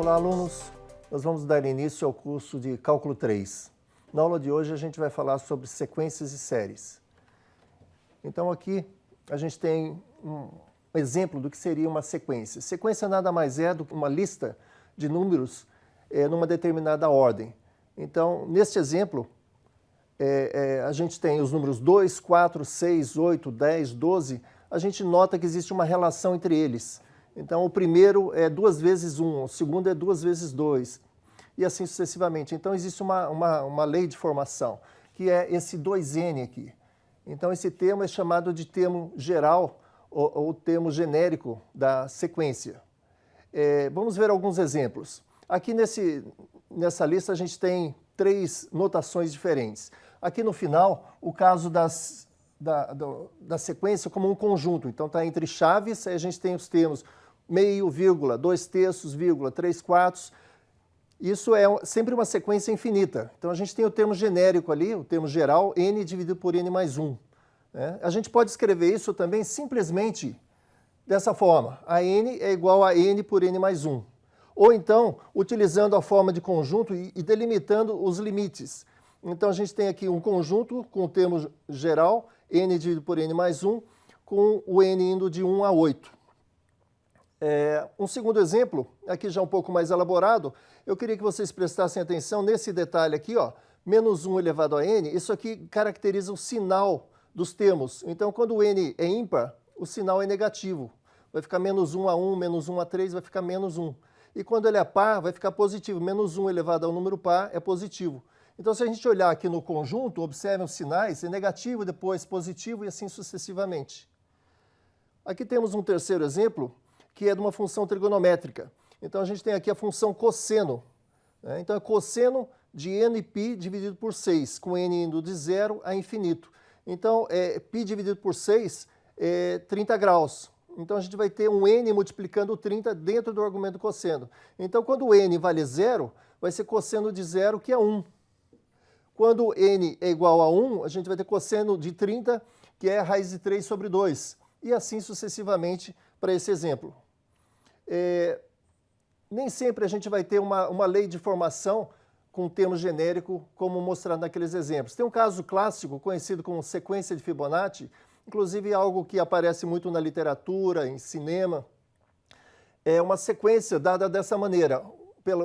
Olá, alunos! Nós vamos dar início ao curso de Cálculo 3. Na aula de hoje a gente vai falar sobre sequências e séries. Então aqui a gente tem um exemplo do que seria uma sequência. Sequência nada mais é do que uma lista de números numa determinada ordem. Então, neste exemplo, a gente tem os números 2, 4, 6, 8, 10, 12. A gente nota que existe uma relação entre eles. Então, o primeiro é 2 vezes 1, o segundo é 2 vezes 2, e assim sucessivamente. Então, existe uma lei de formação, que é esse 2n aqui. Então, esse termo é chamado de termo geral ou termo genérico da sequência. Vamos ver alguns exemplos. Aqui nessa lista a gente tem 3 notações diferentes. Aqui no final, o caso da sequência como um conjunto. Então, está entre chaves, aí a gente tem os termos meio, vírgula, 2/3, vírgula, 3/4. Isso é sempre uma sequência infinita. Então, a gente tem o termo genérico ali, o termo geral, n dividido por n mais 1. A gente pode escrever isso também simplesmente dessa forma. A n é igual a n por n mais 1. Ou então, utilizando a forma de conjunto e delimitando os limites. Então, a gente tem aqui um conjunto com o termo geral, n dividido por n mais 1, com o n indo de 1 a 8. Um segundo exemplo, aqui já um pouco mais elaborado, eu queria que vocês prestassem atenção nesse detalhe aqui, ó, menos 1 elevado a n, isso aqui caracteriza o sinal dos termos. Então, quando o n é ímpar, o sinal é negativo. Vai ficar menos 1 a 1, menos 1 a 3, vai ficar menos 1. E quando ele é par, vai ficar positivo. Menos 1 elevado ao número par é positivo. Então, se a gente olhar aqui no conjunto, observem os sinais, é negativo, depois positivo e assim sucessivamente. Aqui temos um terceiro exemplo, que é de uma função trigonométrica. Então, a gente tem aqui a função cosseno. Então, é cosseno de nπ dividido por 6, com n indo de 0 a infinito. Então, π dividido por 6 é 30 graus. Então, a gente vai ter um n multiplicando o 30 dentro do argumento cosseno. Então, quando o n vale 0, vai ser cosseno de 0, que é 1. Quando n é igual a 1, a gente vai ter cosseno de 30, que é raiz de 3 sobre 2. E assim sucessivamente para esse exemplo. Nem sempre a gente vai ter uma lei de formação com um termo genérico, como mostrado naqueles exemplos. Tem um caso clássico, conhecido como sequência de Fibonacci, inclusive algo que aparece muito na literatura, em cinema. É uma sequência dada dessa maneira,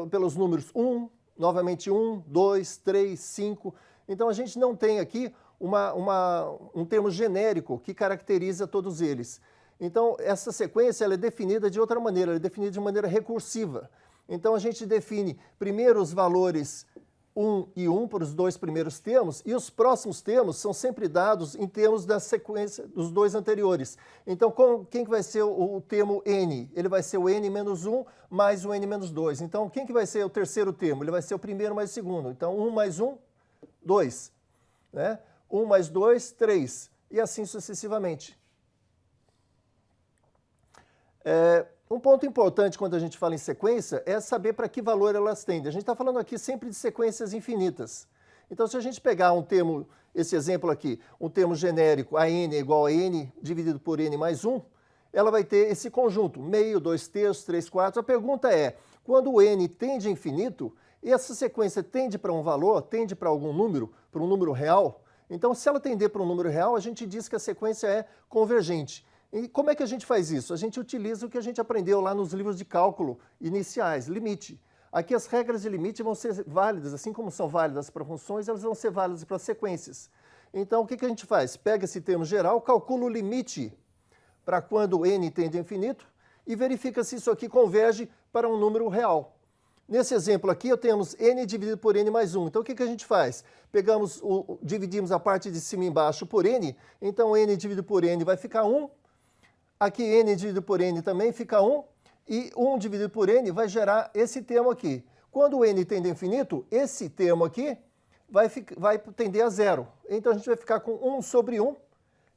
pelos números 1, novamente 1, 2, 3, 5. Então, a gente não tem aqui um termo genérico que caracteriza todos eles. Então, essa sequência ela é definida de outra maneira, ela é definida de maneira recursiva. Então, a gente define primeiro os valores 1 e 1 para os 2 primeiros termos, e os próximos termos são sempre dados em termos da sequência dos 2 anteriores. Então, quem que vai ser o termo n? Ele vai ser o n menos 1 mais o n menos 2. Então, quem que vai ser o terceiro termo? Ele vai ser o primeiro mais o segundo. Então, 1 mais 1, 2. 1 mais 2, 3. E assim sucessivamente. Um ponto importante quando a gente fala em sequência é saber para que valor elas tendem. A gente está falando aqui sempre de sequências infinitas. Então, se a gente pegar um termo, esse exemplo aqui, um termo genérico, a n é igual a n dividido por n mais 1, ela vai ter esse conjunto, meio, 2/3, 3/4. A pergunta é, quando o n tende a infinito, essa sequência tende para um valor, tende para algum número, para um número real? Então, se ela tender para um número real, a gente diz que a sequência é convergente. E como é que a gente faz isso? A gente utiliza o que a gente aprendeu lá nos livros de cálculo iniciais, limite. Aqui as regras de limite vão ser válidas, assim como são válidas para funções, elas vão ser válidas para sequências. Então, o que a gente faz? Pega esse termo geral, calcula o limite para quando n tende a infinito e verifica se isso aqui converge para um número real. Nesse exemplo aqui, temos n dividido por n mais 1. Então, o que a gente faz? Dividimos a parte de cima e embaixo por n, então n dividido por n vai ficar 1. Aqui n dividido por n também fica 1, e 1 dividido por n vai gerar esse termo aqui. Quando o n tende a infinito, esse termo aqui vai tender a 0. Então, a gente vai ficar com 1 sobre 1,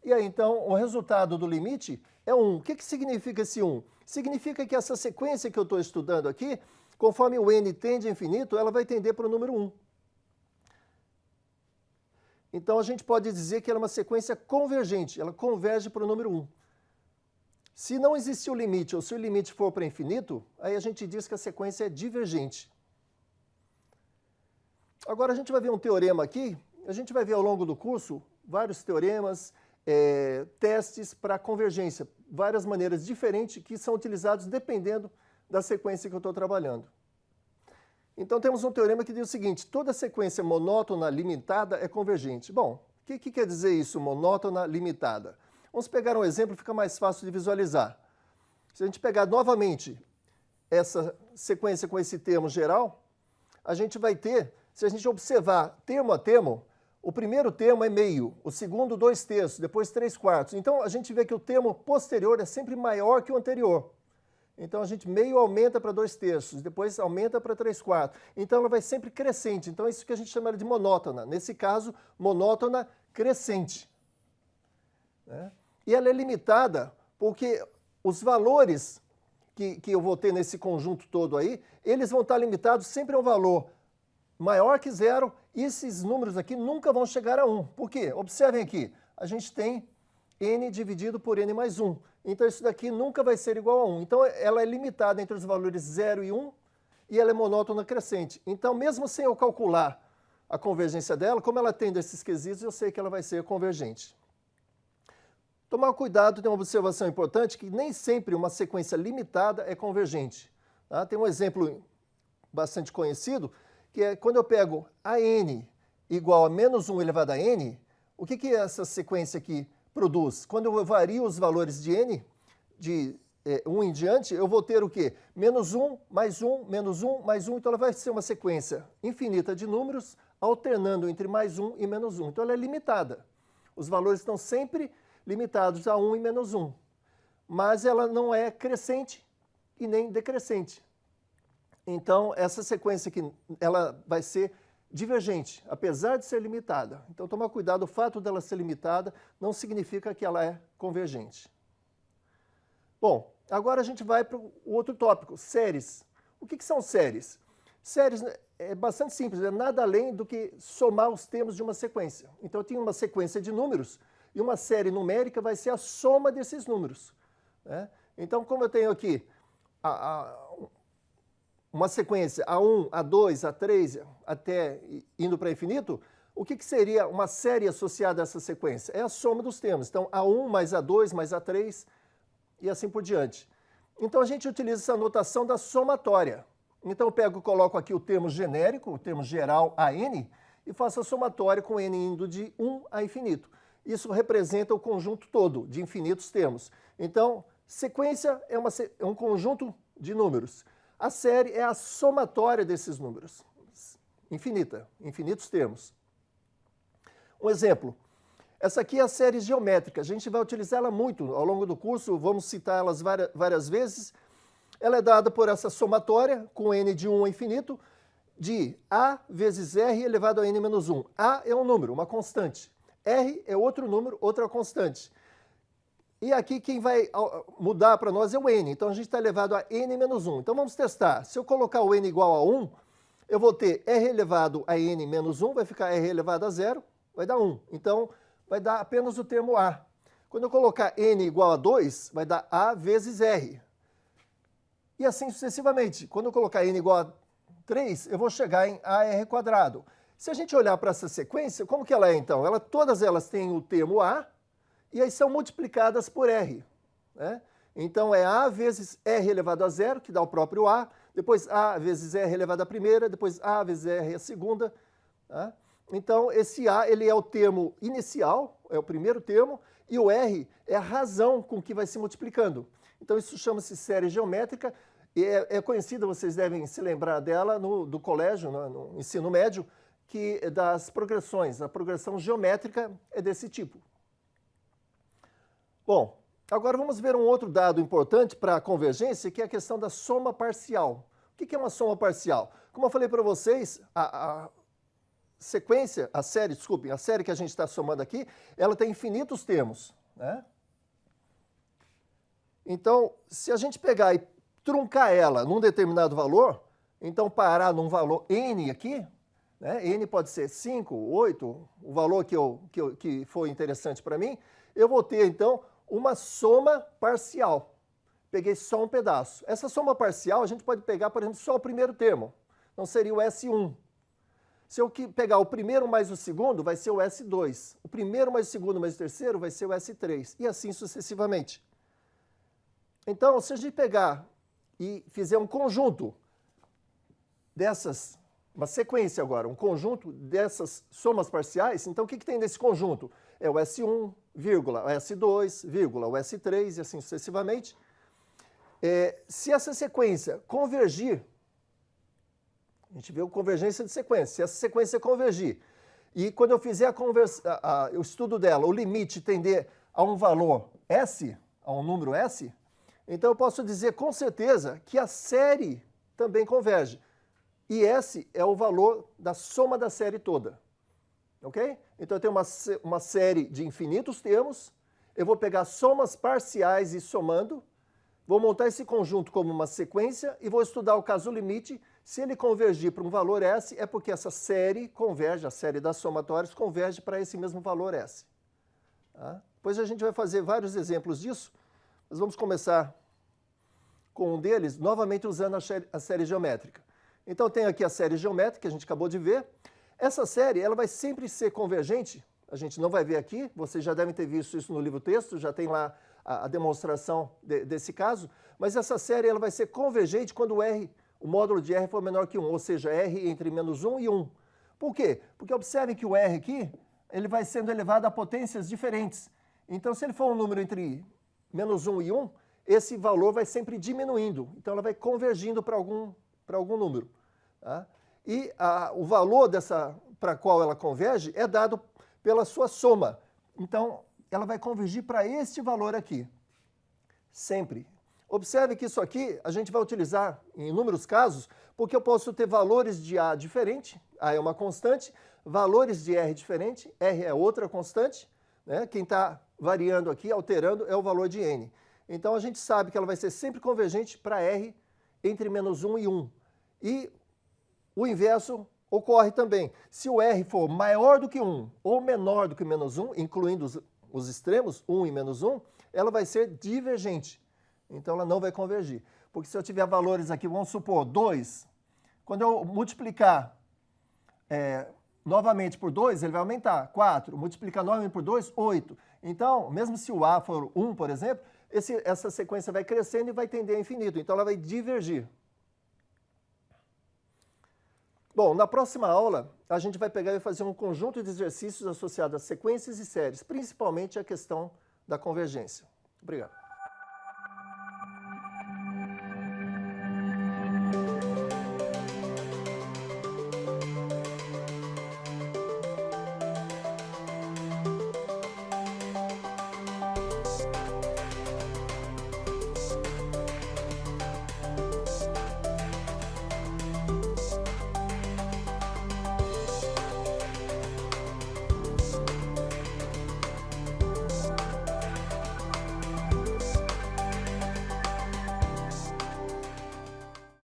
e aí, então, o resultado do limite é 1. O que significa esse 1? Significa que essa sequência que eu estou estudando aqui, conforme o n tende a infinito, ela vai tender para o número 1. Então, a gente pode dizer que ela é uma sequência convergente, ela converge para o número 1. Se não existir o limite, ou se o limite for para infinito, aí a gente diz que a sequência é divergente. Agora a gente vai ver um teorema aqui, a gente vai ver ao longo do curso vários teoremas, testes para convergência, várias maneiras diferentes que são utilizados dependendo da sequência que eu estou trabalhando. Então temos um teorema que diz o seguinte: toda sequência monótona limitada é convergente. Bom, o que quer dizer isso, monótona limitada? Vamos pegar um exemplo, fica mais fácil de visualizar. Se a gente pegar novamente essa sequência com esse termo geral, a gente vai ter, se a gente observar termo a termo, o primeiro termo é meio, o segundo 2/3, depois 3/4. Então a gente vê que o termo posterior é sempre maior que o anterior. Então a gente meio aumenta para 2/3, depois aumenta para 3/4. Então ela vai sempre crescente. Então é isso que a gente chama de monótona. Nesse caso, monótona crescente. E ela é limitada porque os valores que eu vou ter nesse conjunto todo aí, eles vão estar limitados sempre a um valor maior que 0, e esses números aqui nunca vão chegar a 1. Por quê? Observem aqui, a gente tem n dividido por n mais 1. Então isso daqui nunca vai ser igual a 1. Então ela é limitada entre os valores 0 e 1, e ela é monótona crescente. Então mesmo sem eu calcular a convergência dela, como ela tem desses quesitos, eu sei que ela vai ser convergente. Tomar cuidado, tem uma observação importante, que nem sempre uma sequência limitada é convergente. Tá? Tem um exemplo bastante conhecido, que é quando eu pego a n igual a menos 1 elevado a n, o que essa sequência aqui produz? Quando eu vario os valores de n, de 1 em diante, eu vou ter o quê? Menos 1, mais 1, menos 1, mais 1. Então ela vai ser uma sequência infinita de números, alternando entre mais 1 e menos 1. Então ela é limitada. Os valores estão sempre limitados a 1 e menos 1. Mas ela não é crescente e nem decrescente. Então, essa sequência aqui, ela vai ser divergente, apesar de ser limitada. Então, tomar cuidado, o fato dela ser limitada não significa que ela é convergente. Bom, agora a gente vai para o outro tópico, séries. O que são séries? Séries é bastante simples, é nada além do que somar os termos de uma sequência. Então, eu tenho uma sequência de números e uma série numérica vai ser a soma desses números. Né? Então, como eu tenho aqui uma sequência A1, A2, A3, até indo para infinito, o que seria uma série associada a essa sequência? É a soma dos termos. Então, A1 mais A2 mais A3 e assim por diante. Então, a gente utiliza essa notação da somatória. Então, eu coloco aqui o termo genérico, o termo geral AN, e faço a somatória com N indo de 1 a infinito. Isso representa o conjunto todo de infinitos termos. Então, sequência é um conjunto de números. A série é a somatória desses números. Infinita, infinitos termos. Um exemplo. Essa aqui é a série geométrica. A gente vai utilizá-la muito ao longo do curso, vamos citar elas várias vezes. Ela é dada por essa somatória, com n de 1 a infinito, de a vezes r elevado a n menos 1. A é um número, uma constante. R é outro número, outra constante. E aqui quem vai mudar para nós é o n. Então a gente está elevado a n menos 1. Então vamos testar. Se eu colocar o n igual a 1, eu vou ter r elevado a n menos 1, vai ficar r elevado a 0, vai dar 1. Então vai dar apenas o termo a. Quando eu colocar n igual a 2, vai dar a vezes r. E assim sucessivamente. Quando eu colocar n igual a 3, eu vou chegar em ar². Se a gente olhar para essa sequência, como que ela é então? Todas elas têm o termo a, e aí são multiplicadas por r. Né? Então é a vezes r elevado a 0, que dá o próprio a, depois a vezes r elevado a primeira, depois a vezes r a segunda. Tá? Então esse a ele é o termo inicial, é o primeiro termo, e o r é a razão com que vai se multiplicando. Então isso chama-se série geométrica, e é conhecida, vocês devem se lembrar dela do colégio, no ensino médio, que é das progressões. A progressão geométrica é desse tipo. Bom, agora vamos ver um outro dado importante para a convergência, que é a questão da soma parcial. O que é uma soma parcial? Como eu falei para vocês, a série que a gente está somando aqui, ela tem infinitos termos. Né? Então, se a gente pegar e truncar ela num determinado valor, então parar num valor n aqui, né? N pode ser 5, 8, o valor que foi interessante para mim, eu vou ter, então, uma soma parcial. Peguei só um pedaço. Essa soma parcial a gente pode pegar, por exemplo, só o primeiro termo. Então seria o S1. Se eu pegar o primeiro mais o segundo, vai ser o S2. O primeiro mais o segundo mais o terceiro vai ser o S3. E assim sucessivamente. Então, se a gente pegar e fizer um conjunto dessas, uma sequência agora, um conjunto dessas somas parciais, então o que tem nesse conjunto? É o S1, vírgula, o S2, vírgula, o S3 e assim sucessivamente. Se essa sequência convergir, a gente vê a convergência de sequência, se essa sequência convergir, e quando eu fizer o estudo dela, o limite tender a um valor S, a um número S, então eu posso dizer com certeza que a série também converge. E S é o valor da soma da série toda. Ok? Então eu tenho uma série de infinitos termos, eu vou pegar somas parciais e somando, vou montar esse conjunto como uma sequência e vou estudar o caso limite. Se ele convergir para um valor S, é porque essa série converge, a série das somatórias converge para esse mesmo valor S. Tá? Depois a gente vai fazer vários exemplos disso. Nós vamos começar com um deles, novamente usando a série geométrica. Então tem aqui a série geométrica, que a gente acabou de ver. Essa série ela vai sempre ser convergente, a gente não vai ver aqui, vocês já devem ter visto isso no livro-texto, já tem lá a demonstração desse caso, mas essa série ela vai ser convergente quando o módulo de R for menor que 1, ou seja, R entre menos 1 e 1. Por quê? Porque observem que o R aqui, ele vai sendo elevado a potências diferentes. Então, se ele for um número entre menos 1 e 1, esse valor vai sempre diminuindo. Então, ela vai convergindo para algum número. Tá? E o valor para qual ela converge é dado pela sua soma. Então, ela vai convergir para este valor aqui. Sempre. Observe que isso aqui a gente vai utilizar em inúmeros casos, porque eu posso ter valores de A diferente, A é uma constante, valores de R diferente, R é outra constante, né? Quem está variando aqui, alterando, é o valor de N. Então a gente sabe que ela vai ser sempre convergente para R entre menos 1 e 1. E o inverso ocorre também. Se o R for maior do que 1 ou menor do que menos 1, incluindo os extremos, 1 e menos 1, ela vai ser divergente. Então, ela não vai convergir. Porque se eu tiver valores aqui, vamos supor, 2, quando eu multiplicar novamente por 2, ele vai aumentar. 4, multiplicar novamente por 2, 8. Então, mesmo se o A for 1, por exemplo, essa sequência vai crescendo e vai tender a infinito. Então, ela vai divergir. Bom, na próxima aula, a gente vai pegar e fazer um conjunto de exercícios associados a sequências e séries, principalmente a questão da convergência. Obrigado.